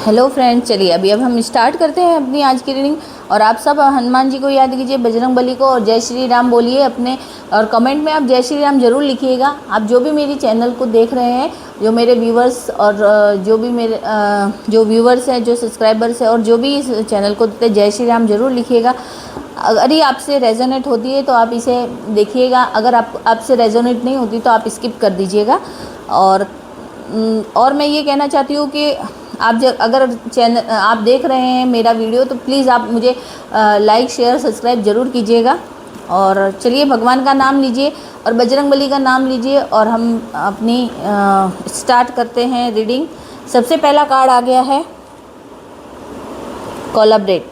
Hello friends, चलिए अब हम स्टार्ट करते हैं अपनी आज की रीडिंग। और आप सब हनुमान जी को याद कीजिए, बजरंग बली को, और जय श्री राम बोलिए अपने। और कमेंट में आप जय श्री राम ज़रूर लिखिएगा। आप जो भी मेरी चैनल को देख रहे हैं, जो मेरे व्यूवर्स और जो भी मेरे जो व्यूवर्स हैं, जो सब्सक्राइबर्स हैं, और जो भी इस चैनल को देते हैं, जय श्री राम ज़रूर लिखिएगा। अगर ये आपसे रेजोनेट होती है तो आप इसे देखिएगा, अगर आपसे रेजोनेट नहीं होती तो आप स्किप कर दीजिएगा। और मैं ये कहना चाहती हूँ कि आप अगर चैनल आप देख रहे हैं मेरा वीडियो, तो प्लीज़ आप मुझे लाइक शेयर सब्सक्राइब ज़रूर कीजिएगा। और चलिए, भगवान का नाम लीजिए और बजरंगबली का नाम लीजिए और हम अपनी स्टार्ट करते हैं रीडिंग। सबसे पहला कार्ड आ गया है कोलैबोरेट।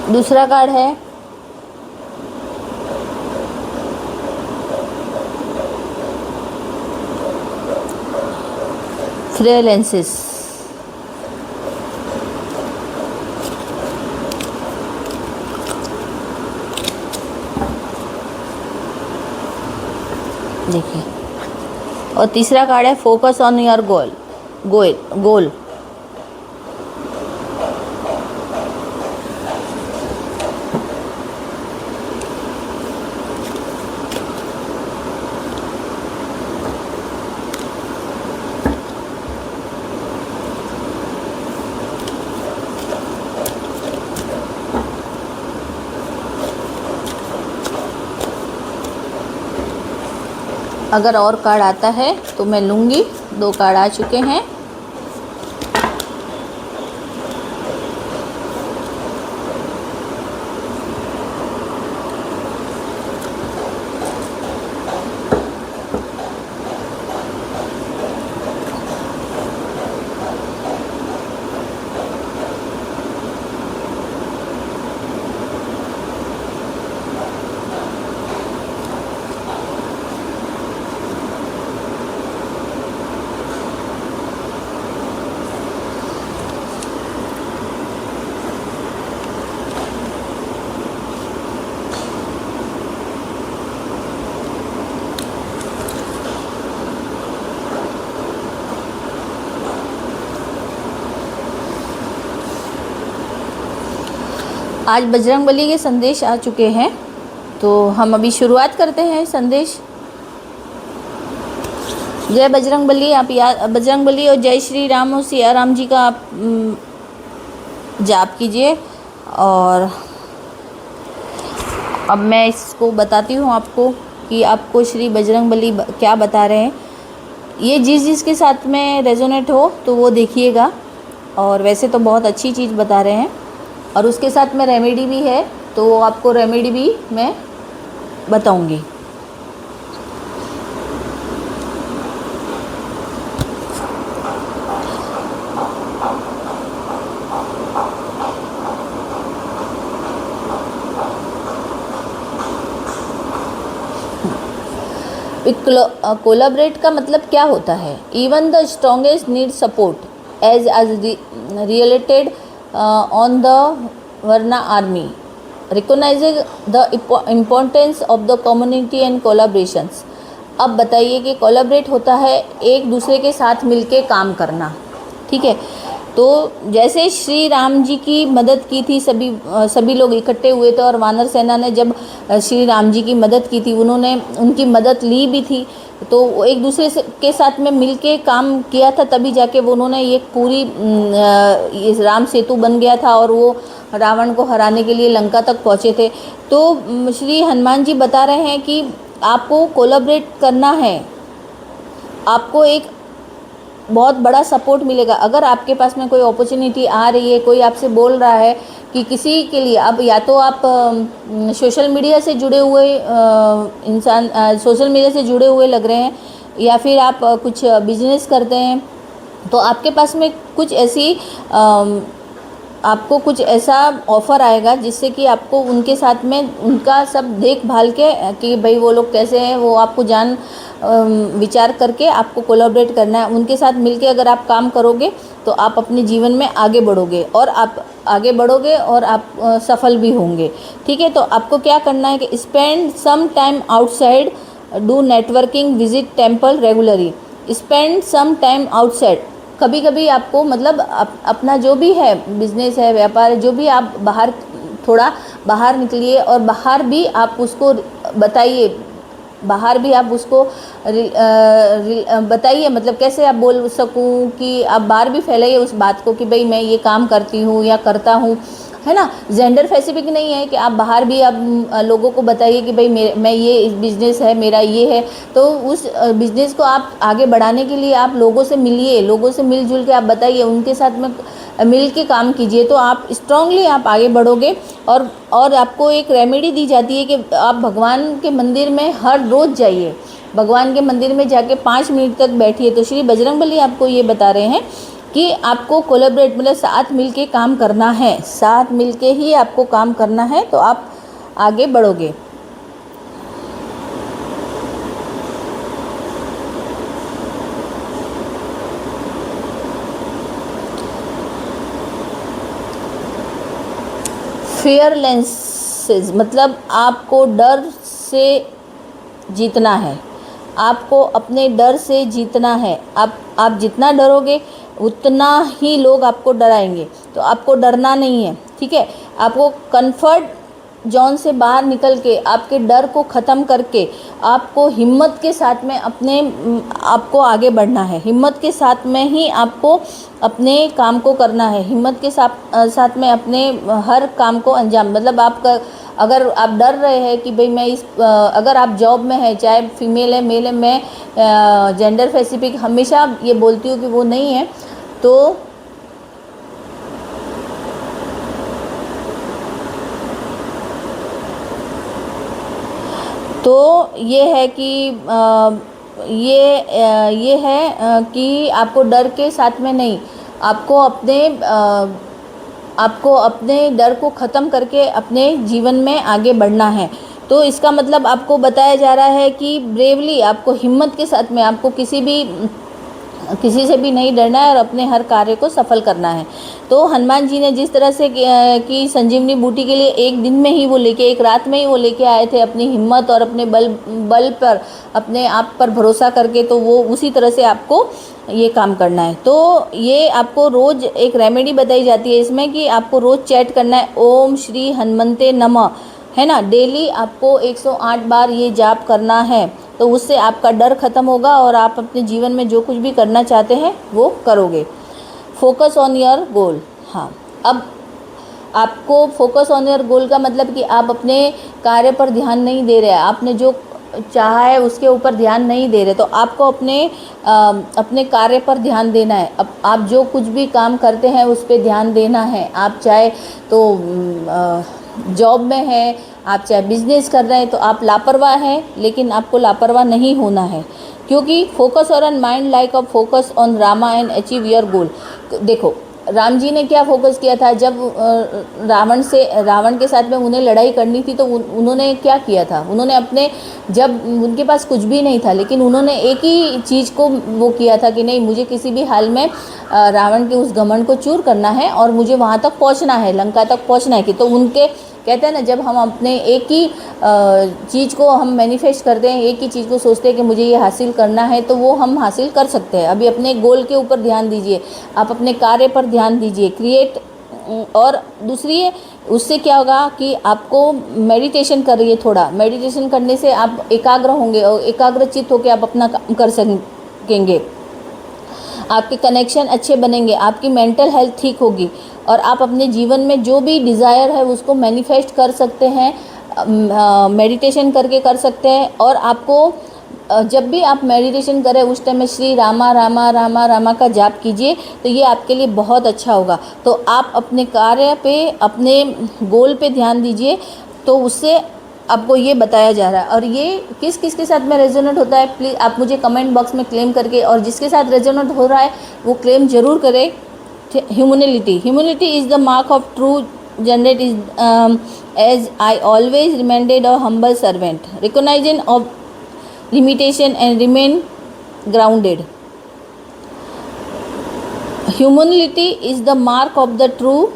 दूसरा कार्ड है फ्रीलांसेस। देखिए, और तीसरा कार्ड है फोकस ऑन योर गोल। अगर और कार्ड आता है तो मैं लूँगी। 2 कार्ड आ चुके हैं। आज बजरंगबली के संदेश आ चुके हैं, तो हम अभी शुरुआत करते हैं संदेश। जय बजरंगबली। आप बजरंगबली और जय श्री राम और सिया राम जी का आप जाप कीजिए। और अब मैं इसको बताती हूँ आपको कि आपको श्री बजरंगबली क्या बता रहे हैं। ये जिसके साथ में रेजोनेट हो तो वो देखिएगा। और वैसे तो बहुत अच्छी चीज़ बता रहे हैं, और उसके साथ में रेमेडी भी है, तो आपको रेमेडी भी मैं बताऊंगी। कोलैबोरेट का मतलब क्या होता है? Even the strongest need support age related on the Varna army, recognizing the importance of the community and collaborations। अब बताइए कि कोलैबोरेट होता है एक दूसरे के साथ मिलके काम करना, ठीक है। तो जैसे श्री राम जी की मदद की थी, सभी लोग इकट्ठे हुए थे, और वानर सेना ने जब श्री राम जी की मदद की थी, उन्होंने उनकी मदद ली भी थी, तो एक दूसरे के साथ में मिलके काम किया था, तभी जाके वो उन्होंने ये पूरी ये राम सेतु बन गया था, और वो रावण को हराने के लिए लंका तक पहुँचे थे। तो श्री हनुमान जी बता रहे हैं कि आपको कोलैबोरेट करना है, आपको एक बहुत बड़ा सपोर्ट मिलेगा। अगर आपके पास में कोई अपॉर्चुनिटी आ रही है, कोई आपसे बोल रहा है कि किसी के लिए, अब या तो आप सोशल मीडिया से जुड़े हुए इंसान, सोशल मीडिया से जुड़े हुए लग रहे हैं, या फिर आप कुछ बिजनेस करते हैं, तो आपके पास में कुछ ऐसी आपको कुछ ऐसा ऑफ़र आएगा जिससे कि आपको उनके साथ में उनका सब देखभाल के कि भाई वो लोग कैसे हैं, वो आपको विचार करके आपको कोलैबोरेट करना है। उनके साथ मिलके अगर आप काम करोगे तो आप अपने जीवन में आगे बढ़ोगे, और आप आगे बढ़ोगे और आप सफल भी होंगे। ठीक है, तो आपको क्या करना है कि spend some time outside, do networking, visit temple regularly, spend some time outside. कभी कभी आपको मतलब अपना जो भी है बिजनेस है, व्यापार है, जो भी आप बाहर थोड़ा बाहर निकलिए और बाहर भी आप उसको बताइए, बाहर भी आप उसको बताइए, मतलब कैसे आप बोल सकूं कि आप बाहर भी फैलाइए उस बात को कि भाई मैं ये काम करती हूँ या करता हूँ, है ना। जेंडर स्पेसिफिक नहीं है कि आप बाहर भी आप लोगों को बताइए कि भाई मैं ये बिज़नेस है मेरा, ये है। तो उस बिज़नेस को आप आगे बढ़ाने के लिए आप लोगों से मिलिए, लोगों से मिलजुल के आप बताइए, उनके साथ में मिल के काम कीजिए, तो आप स्ट्रांगली आप आगे बढ़ोगे। और आपको एक रेमेडी दी जाती है कि आप भगवान के मंदिर में हर रोज़ जाइए, भगवान के मंदिर में जाके 5 मिनट तक बैठिए। तो श्री बजरंगबली आपको ये बता रहे हैं कि आपको कोलैबोरेट मतलब साथ मिलके काम करना है, साथ मिलके ही आपको काम करना है, तो आप आगे बढ़ोगे। फियरलेसेस मतलब आपको डर से जीतना है, आपको अपने डर से जीतना है। आप जितना डरोगे उतना ही लोग आपको डराएंगे, तो आपको डरना नहीं है। ठीक है, आपको कंफर्ट जोन से बाहर निकल के आपके डर को ख़त्म करके आपको हिम्मत के साथ में आपको आगे बढ़ना है। हिम्मत के साथ में ही आपको अपने काम को करना है, हिम्मत के साथ में अपने हर काम को अंजाम, मतलब अगर आप डर रहे हैं कि भाई मैं अगर आप जॉब में है, चाहे फीमेल है मेल है, मैं जेंडर स्पेसिफिक हमेशा ये बोलती हूँ कि वो नहीं है, तो ये है कि ये है कि आपको डर के साथ में नहीं, आपको अपने डर को ख़त्म करके अपने जीवन में आगे बढ़ना है। तो इसका मतलब आपको बताया जा रहा है कि ब्रेवली, आपको हिम्मत के साथ में आपको किसी से भी नहीं डरना है और अपने हर कार्य को सफल करना है। तो हनुमान जी ने जिस तरह से कि संजीवनी बूटी के लिए एक दिन में ही वो लेके, एक रात में ही वो लेके आए थे, अपनी हिम्मत और अपने बल पर, अपने आप पर भरोसा करके, तो वो उसी तरह से आपको ये काम करना है। तो ये आपको रोज़ एक रेमेडी बताई जाती है इसमें कि आपको रोज़ चैट करना है, ओम श्री हनुमंते नमः, है ना। डेली आपको 108 बार ये जाप करना है, तो उससे आपका डर ख़त्म होगा और आप अपने जीवन में जो कुछ भी करना चाहते हैं वो करोगे। Focus on your goal. हाँ, अब आपको फोकस ऑन योर गोल का मतलब कि आप अपने कार्य पर ध्यान नहीं दे रहे हैं, आपने जो चाहा है उसके ऊपर ध्यान नहीं दे रहे, तो आपको अपने कार्य पर ध्यान देना है। अब आप जो कुछ भी काम करते हैं उस पर ध्यान देना है। आप चाहे तो जॉब में है, आप चाहे बिजनेस कर रहे हैं, तो आप लापरवाह हैं, लेकिन आपको लापरवाह नहीं होना है, क्योंकि focus on mind like a focus on Rama and achieve your goal. देखो राम जी ने क्या फोकस किया था, जब रावण के साथ में उन्हें लड़ाई करनी थी, तो उन्होंने क्या किया था, उन्होंने जब उनके पास कुछ भी नहीं था, लेकिन उन्होंने एक ही चीज़ को वो किया था कि नहीं, मुझे किसी भी हाल में रावण के उस घमंड को चूर करना है और मुझे वहाँ तक पहुँचना है, लंका तक पहुँचना है। कि तो उनके कहते हैं ना, जब हम अपने एक ही चीज़ को हम मैनिफेस्ट करते हैं, एक ही चीज़ को सोचते हैं कि मुझे ये हासिल करना है, तो वो हम हासिल कर सकते हैं। अभी अपने गोल के ऊपर ध्यान दीजिए, आप अपने कार्य पर ध्यान दीजिए, क्रिएट। और दूसरी उससे क्या होगा कि आपको मेडिटेशन करिए, थोड़ा मेडिटेशन करने से आप एकाग्र होंगे और एकाग्रचित्त होकर आप अपना काम कर सकेंगे, आपके कनेक्शन अच्छे बनेंगे, आपकी मेंटल हेल्थ ठीक होगी और आप अपने जीवन में जो भी डिज़ायर है उसको मैनिफेस्ट कर सकते हैं, मेडिटेशन करके कर सकते हैं। और आपको जब भी आप मेडिटेशन करें उस टाइम में श्री रामा रामा रामा रामा का जाप कीजिए, तो ये आपके लिए बहुत अच्छा होगा। तो आप अपने कार्य पे, अपने गोल पे ध्यान दीजिए, तो उससे आपको ये बताया जा रहा है। और ये किस किस के साथ में रेजोनेट होता है, प्लीज़ आप मुझे कमेंट बॉक्स में क्लेम करके, और जिसके साथ रेजोनेट हो रहा है वो क्लेम ज़रूर करें Humility is the mark of true generate is as I always reminded a humble servant, recognizing of limitation and remain grounded. Humility is the mark of the true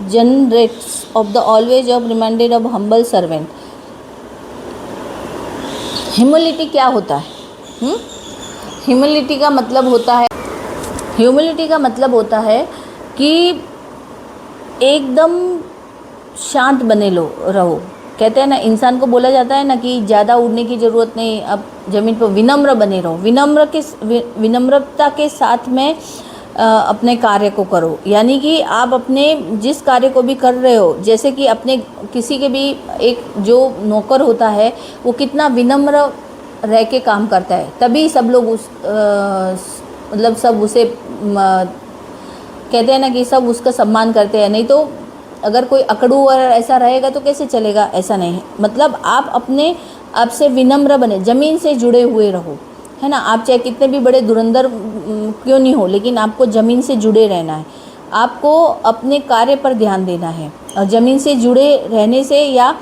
generates of the always of reminded of humble servant. Humility क्या होता है? Humility का मतलब होता है कि एकदम शांत बने रहो। कहते हैं ना, इंसान को बोला जाता है ना कि ज़्यादा उड़ने की ज़रूरत नहीं, अब ज़मीन पर विनम्र बने रहो। विनम्रता के साथ में अपने कार्य को करो, यानी कि आप अपने जिस कार्य को भी कर रहे हो, जैसे कि अपने किसी के भी एक जो नौकर होता है वो कितना विनम्र रह के काम करता है, तभी सब लोग मतलब सब उसे कहते हैं ना कि सब उसका सम्मान करते हैं। नहीं तो अगर कोई अकड़ू और ऐसा रहेगा तो कैसे चलेगा? ऐसा नहीं है। मतलब आप अपने आप से विनम्र बने, ज़मीन से जुड़े हुए रहो, है ना। आप चाहे कितने भी बड़े धुरंधर क्यों नहीं हो, लेकिन आपको ज़मीन से जुड़े रहना है। आपको अपने कार्य पर ध्यान देना है, और ज़मीन से जुड़े रहने से या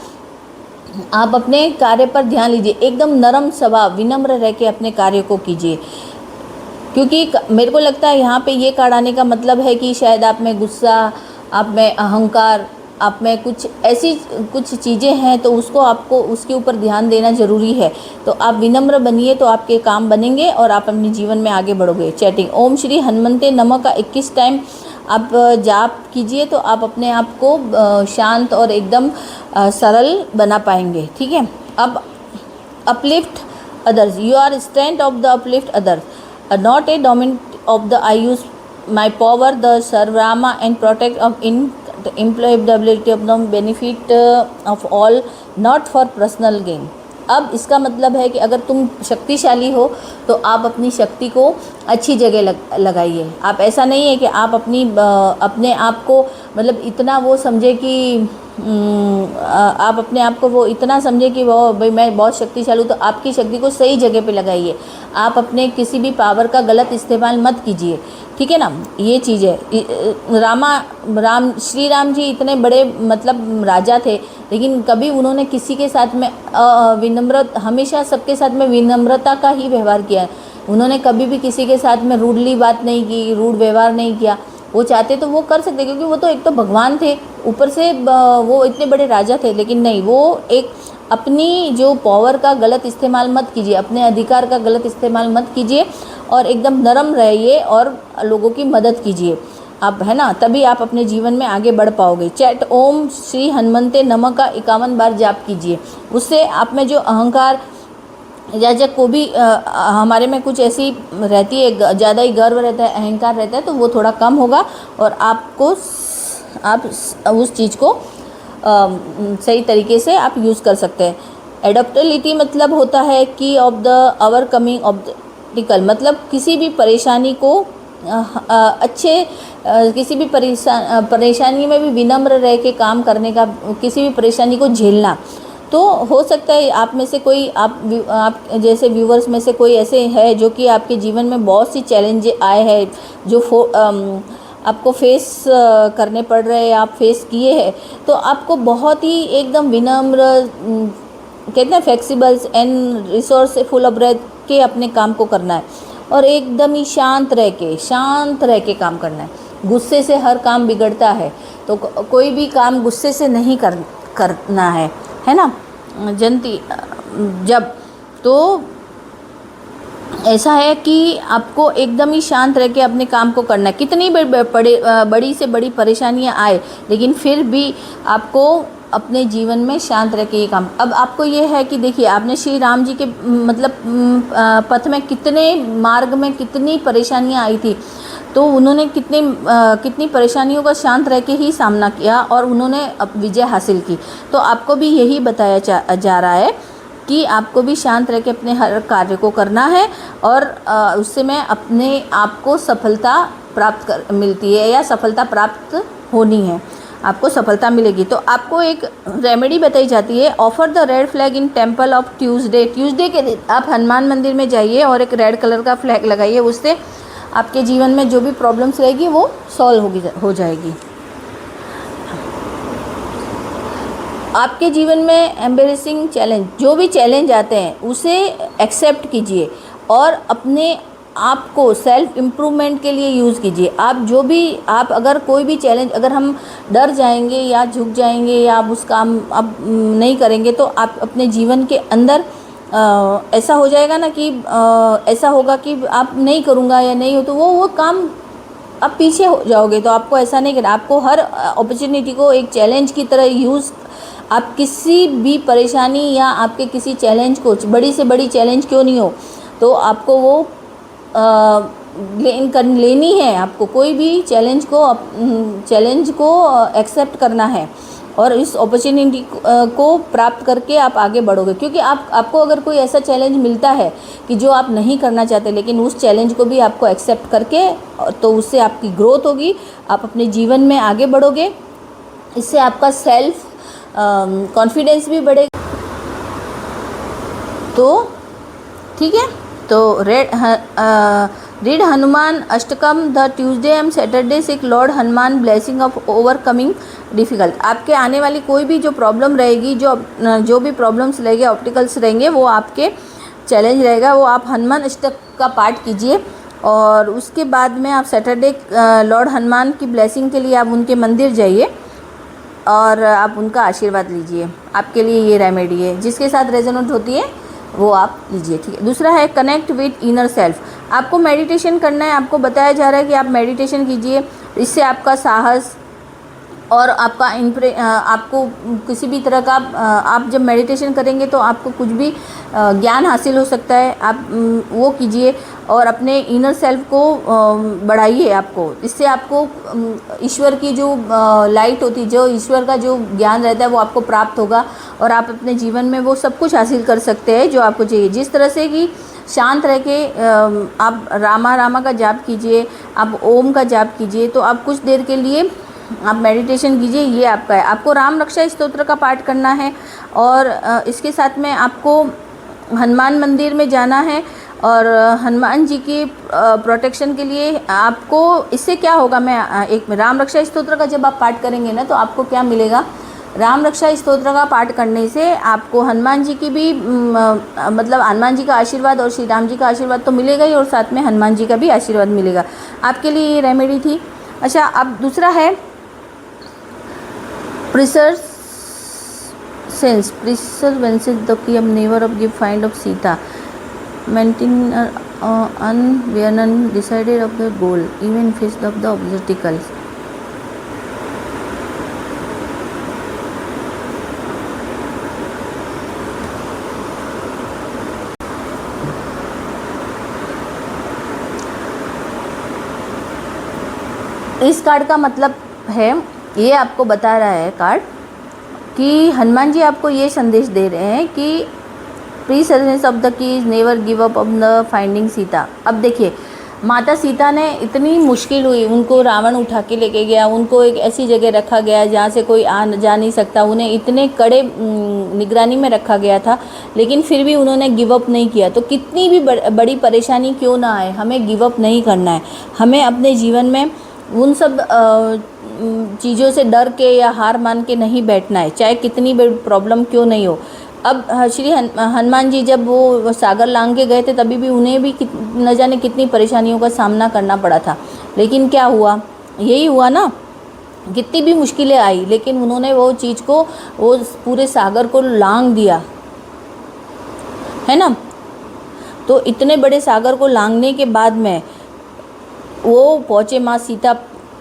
आप अपने कार्य पर ध्यान लीजिए। एकदम नरम स्वभाव, विनम्र रह के अपने कार्य को कीजिए। क्योंकि मेरे को लगता है यहाँ पे ये कार्ड आने का मतलब है कि शायद आप में गुस्सा, आप में अहंकार, आप में कुछ ऐसी कुछ चीज़ें हैं, तो उसको आपको उसके ऊपर ध्यान देना ज़रूरी है। तो आप विनम्र बनिए तो आपके काम बनेंगे और आप अपने जीवन में आगे बढ़ोगे। चैटिंग ओम श्री हनुमंते नमः का 21 टाइम आप जाप कीजिए तो आप अपने आप को शांत और एकदम सरल बना पाएंगे। ठीक है। अब uplift others, you are strength of the uplift others, not a dominate of the I use my power the सर्वरामा and protect of in employability of the benefit of all, not for personal gain। अब इसका मतलब है कि अगर तुम शक्तिशाली हो तो आप अपनी शक्ति को अच्छी जगह लगाइए। आप ऐसा नहीं है कि आप अपने आप को मतलब इतना वो समझे कि आप अपने आप को वो इतना समझे कि वो भाई मैं बहुत शक्तिशाली हूँ, तो आपकी शक्ति को सही जगह पे लगाइए। आप अपने किसी भी पावर का गलत इस्तेमाल मत कीजिए। ठीक है ना, ये चीज़ है। श्री राम जी इतने बड़े मतलब राजा थे, लेकिन कभी उन्होंने किसी के साथ में हमेशा सबके साथ में विनम्रता का ही व्यवहार किया। उन्होंने कभी भी किसी के साथ में रूडली बात नहीं की, रूड व्यवहार नहीं किया। वो चाहते तो वो कर सकते, क्योंकि वो तो एक तो भगवान थे, ऊपर से वो इतने बड़े राजा थे, लेकिन नहीं, वो एक अपनी जो पावर का गलत इस्तेमाल मत कीजिए, अपने अधिकार का गलत इस्तेमाल मत कीजिए और एकदम नरम रहिए और लोगों की मदद कीजिए आप, है ना। तभी आप अपने जीवन में आगे बढ़ पाओगे। चैट ओम श्री हनुमंते नमः का 51 बार जाप कीजिए। उससे आप में जो अहंकार या जब को भी हमारे में कुछ ऐसी रहती है, ज़्यादा ही गर्व रहता है, अहंकार रहता है, तो वो थोड़ा कम होगा और आप उस चीज़ को सही तरीके से आप यूज़ कर सकते हैं। एडप्टेबिलिटी मतलब होता है कि ऑफ द ओवरकमिंग ऑब्स्टिकल, मतलब किसी भी परेशानी को किसी भी परेशानी में भी विनम्र रह के काम करने का, किसी भी परेशानी को झेलना। तो हो सकता है आप में से कोई आप जैसे व्यूवर्स में से कोई ऐसे है जो कि आपके जीवन में बहुत सी चैलेंज आए हैं, जो आपको फेस करने पड़ रहे हैं, आप फेस किए हैं, तो आपको बहुत ही एकदम विनम्र, कहते हैं फ्लेक्सिबल्स एंड रिसोर्सफुल ऑफ रह के अपने काम को करना है और एकदम ही शांत रह के काम करना है। गुस्से से हर काम बिगड़ता है, तो कोई भी काम गुस्से से नहीं करना है ना जनती। जब तो ऐसा है कि आपको एकदम ही शांत रह के अपने काम को करना है। कितनी बड़ी से बड़ी परेशानियां आए, लेकिन फिर भी आपको अपने जीवन में शांत रह के ये काम। अब आपको ये है कि देखिए, आपने श्री राम जी के मतलब पथ में मार्ग में कितनी परेशानियां आई थी, तो उन्होंने कितनी परेशानियों का शांत रह के ही सामना किया और उन्होंने विजय हासिल की। तो आपको भी यही बताया जा रहा है कि आपको भी शांत रह के अपने हर कार्य को करना है और उससे में अपने आप को सफलता मिलती है या सफलता प्राप्त होनी है, आपको सफलता मिलेगी। तो आपको एक रेमेडी बताई जाती है, offer the red flag in temple of Tuesday के दिन आप हनुमान मंदिर में जाइए और एक रेड कलर का फ्लैग लगाइए। उससे आपके जीवन में जो भी प्रॉब्लम्स रहेगी वो सॉल्व हो जाएगी। आपके जीवन में एम्बेरेसिंग चैलेंज, जो भी चैलेंज आते हैं उसे एक्सेप्ट कीजिए और अपने आप को सेल्फ इम्प्रूवमेंट के लिए यूज़ कीजिए। आप अगर कोई भी चैलेंज, अगर हम डर जाएंगे या झुक जाएंगे या आप उस काम अब नहीं करेंगे तो आप अपने जीवन के अंदर ऐसा हो जाएगा ना कि ऐसा होगा कि आप नहीं करूँगा या नहीं हो तो वो काम आप पीछे हो जाओगे। तो आपको ऐसा नहीं करना, आपको हर अपॉर्चुनिटी को एक चैलेंज की तरह यूज़, आप किसी भी परेशानी या आपके किसी चैलेंज को, बड़ी से बड़ी चैलेंज क्यों नहीं हो, तो आपको वो लेनी है। आपको कोई भी चैलेंज को एक्सेप्ट करना है और इस अपॉर्चुनिटी को प्राप्त करके आप आगे बढ़ोगे। क्योंकि आपको अगर कोई ऐसा चैलेंज मिलता है कि जो आप नहीं करना चाहते, लेकिन उस चैलेंज को भी आपको एक्सेप्ट करके, तो उससे आपकी ग्रोथ होगी, आप अपने जीवन में आगे बढ़ोगे, इससे आपका सेल्फ कॉन्फिडेंस भी बढ़ेगा। तो ठीक है, तो read Hanuman Ashtakam the Tuesday and Saturday, seek Lord Hanuman blessing of overcoming difficult. आपके आने वाली कोई भी जो प्रॉब्लम रहेगी, जो भी प्रॉब्लम्स रहेंगे, ऑब्स्टिकल्स रहेंगे, वो आपके चैलेंज रहेगा, वो आप हनुमान अष्टक का पाठ कीजिए। और उसके बाद में आप सैटरडे लॉर्ड हनुमान की ब्लेसिंग के लिए आप उनके मंदिर जाइए और आप उनका आशीर्वाद लीजिए। आपके लिए ये रेमेडी है, जिसके साथ रेजोनेट होती है वो आप लीजिए, ठीक है। दूसरा है कनेक्ट विद इनर सेल्फ। आपको मेडिटेशन करना है, आपको बताया जा रहा है कि आप मेडिटेशन कीजिए, इससे आपका साहस और आपको किसी भी तरह का, आप जब मेडिटेशन करेंगे तो आपको कुछ भी ज्ञान हासिल हो सकता है, आप वो कीजिए और अपने इनर सेल्फ को बढ़ाइए। आपको इससे आपको ईश्वर की जो लाइट होती है, जो ईश्वर का जो ज्ञान रहता है वो आपको प्राप्त होगा और आप अपने जीवन में वो सब कुछ हासिल कर सकते हैं जो आपको चाहिए। जिस तरह से कि शांत रह के आप रामा का जाप कीजिए, आप ओम का जाप कीजिए, तो आप कुछ देर के लिए आप मेडिटेशन कीजिए, ये आपका है। आपको राम रक्षा स्तोत्र का पाठ करना है और इसके साथ में आपको हनुमान मंदिर में जाना है और हनुमान जी की प्रोटेक्शन के लिए आपको, इससे क्या होगा, मैं एक राम रक्षा स्तोत्र का जब आप पाठ करेंगे ना तो आपको क्या मिलेगा, राम रक्षा स्तोत्र का पाठ करने से आपको हनुमान जी की भी मतलब हनुमान जी का आशीर्वाद और श्री राम जी का आशीर्वाद तो मिलेगा ही और साथ में हनुमान जी का भी आशीर्वाद मिलेगा। आपके लिए ये रेमेडी थी। अच्छा, अब दूसरा है perseverance the key of never of give find of Sita, maintain unwearied decided of the goal even face of the obstacles। इस कार्ड का मतलब है, ये आपको बता रहा है कार्ड कि हनुमान जी आपको ये संदेश दे रहे हैं कि preservance of the keys never give up on the finding Sita. अब देखिए, माता सीता ने इतनी मुश्किल हुई, उनको रावण उठा के लेके गया, उनको एक ऐसी जगह रखा गया जहाँ से कोई जा नहीं सकता, उन्हें इतने कड़े निगरानी में रखा गया था, लेकिन फिर भी उन्होंने गिव अप नहीं किया। तो कितनी भी बड़ी परेशानी क्यों ना आए, हमें गिव अप नहीं करना है। हमें अपने जीवन में उन सब चीज़ों से डर के या हार मान के नहीं बैठना है, चाहे कितनी बड़ी प्रॉब्लम क्यों नहीं हो। अब श्री हनुमान जी जब वो सागर लांघ के गए थे तभी भी उन्हें भी न जाने कितनी परेशानियों का सामना करना पड़ा था, लेकिन क्या हुआ, यही हुआ ना, कितनी भी मुश्किलें आई लेकिन उन्होंने वो चीज़ को, वो पूरे सागर को लांघ दिया, है ना। तो इतने बड़े सागर को लांघने के बाद में वो पहुँचे माँ सीता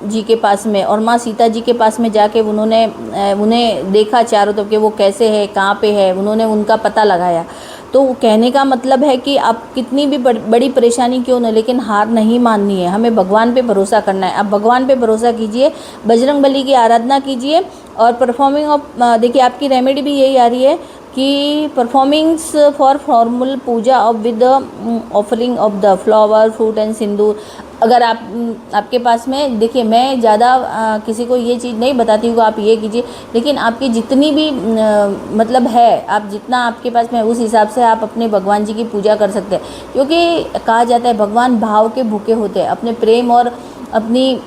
जी के पास में, और माँ सीता जी के पास में जाके उन्हें देखा चारों तरफ कि वो कैसे है, कहाँ पे है, उन्होंने उनका पता लगाया। तो कहने का मतलब है कि आप कितनी भी बड़ी परेशानी क्यों न, लेकिन हार नहीं माननी है, हमें भगवान पे भरोसा करना है। आप भगवान पे भरोसा कीजिए, बजरंग बली की आराधना कीजिए और परफॉर्मिंग ऑफ, देखिए आपकी रेमेडी भी यही आ रही है कि performings for formal puja of with offering of the flower fruit and sindoor. अगर आपके पास में, देखिए मैं ज़्यादा किसी को ये चीज़ नहीं बताती हूँ आप ये कीजिए, लेकिन आपकी जितनी भी मतलब है, आप जितना आपके पास में उस हिसाब से आप अपने भगवान जी की पूजा कर सकते हैं, क्योंकि कहा जाता है भगवान भाव के भूखे होते हैं। अपने प्रेम और अपनी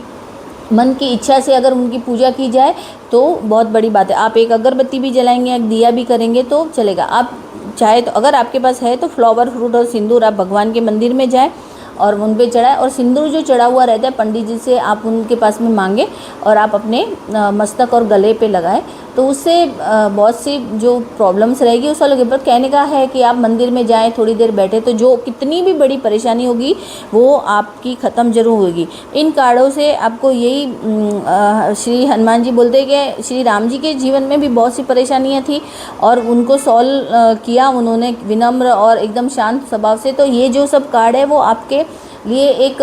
मन की इच्छा से अगर उनकी पूजा की जाए तो बहुत बड़ी बात है। आप एक अगरबत्ती भी जलाएंगे, एक दिया भी करेंगे तो चलेगा। आप चाहे तो, अगर आपके पास है तो फ्लावर फ्रूट और सिंदूर आप भगवान के मंदिर में जाएं और उन पे चढ़ाएं, और सिंदूर जो चढ़ा हुआ रहता है पंडित जी से आप उनके पास में मांगे और आप अपने मस्तक और गले पे लगाएं, तो उससे बहुत सी जो प्रॉब्लम्स रहेगी उस लोग। पर कहने का है कि आप मंदिर में जाएं, थोड़ी देर बैठे तो जो कितनी भी बड़ी परेशानी होगी वो आपकी ख़त्म जरूर होगी। इन कार्डों से आपको यही श्री हनुमान जी बोलते हैं कि श्री राम जी के जीवन में भी बहुत सी परेशानियां थी और उनको सॉल्व किया उन्होंने विनम्र और एकदम शांत स्वभाव से। तो ये जो सब कार्ड है वो आपके लिए एक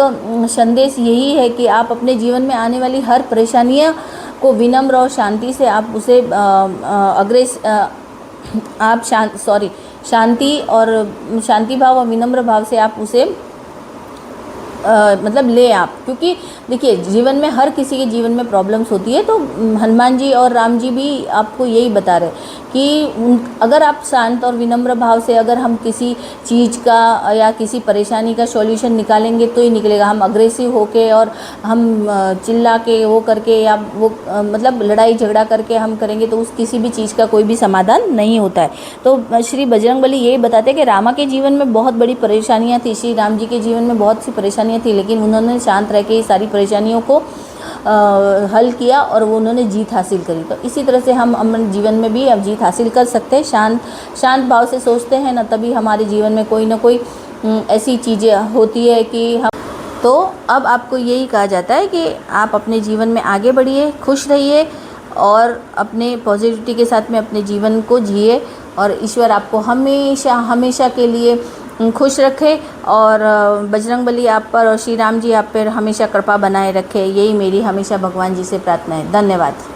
संदेश यही है कि आप अपने जीवन में आने वाली हर परेशानियाँ को विनम्र और शांति से आप उसे शांति और शांति भाव और विनम्र भाव से आप उसे मतलब ले आप, क्योंकि देखिए जीवन में हर किसी के जीवन में प्रॉब्लम्स होती है। तो हनुमान जी और राम जी भी आपको यही बता रहे कि अगर आप शांत और विनम्र भाव से अगर हम किसी चीज़ का या किसी परेशानी का सॉल्यूशन निकालेंगे तो ही निकलेगा। हम अग्रेसिव होके और हम चिल्ला के वो करके या वो मतलब लड़ाई झगड़ा करके हम करेंगे तो उस किसी भी चीज़ का कोई भी समाधान नहीं होता है। तो श्री बजरंगबली यही बताते हैं कि रामा के जीवन में बहुत बड़ी परेशानियाँ थी, श्री राम जी के जीवन में बहुत सी परेशानियाँ थी, लेकिन उन्होंने शांत रह के सारी परेशानियों को हल किया और वो उन्होंने जीत हासिल करी। तो इसी तरह से हम अपने जीवन में भी अब जीत हासिल कर सकते हैं। शांत भाव से सोचते हैं ना, तभी हमारे जीवन में कोई ना कोई ऐसी चीज़ें होती है कि हम। तो अब आपको यही कहा जाता है कि आप अपने जीवन में आगे बढ़िए, खुश रहिए और अपने पॉजिटिविटी के साथ में अपने जीवन को जिए, और ईश्वर आपको हमेशा हमेशा के लिए खुश रखे और बजरंगबली आप पर और श्री राम जी आप पर हमेशा कृपा बनाए रखे। यही मेरी हमेशा भगवान जी से प्रार्थना है। धन्यवाद।